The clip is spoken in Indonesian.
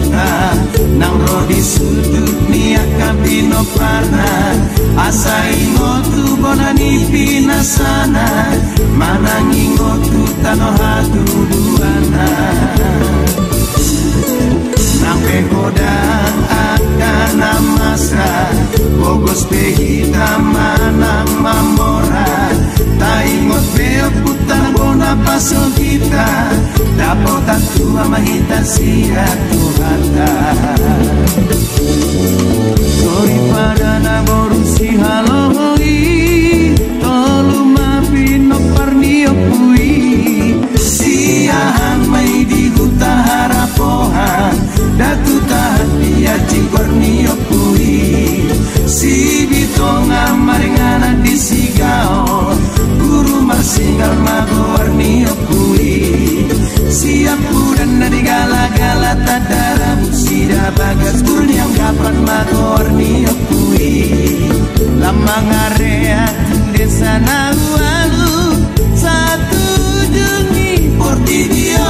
kota nang rodi sudut niak kabino parna asai ngotu bonani pinasana manangi ngotu tano hatu buana nang begodang akan namasa bogos pehita manang mamora taingot beo putang bona paso kita dapat tua mahita sia tuhata Kori pada naborusi haloi tolu mapino parnio pui siahan mai di huta harapohan datu tahan dia cingkornio pui si bitonga maringana di sigao guru marsingal mago warnio pui siap dan dari gala-gala tadara musida bagas yang kapan magor niok kui lama ngarea desa nawalu satu jengi portidio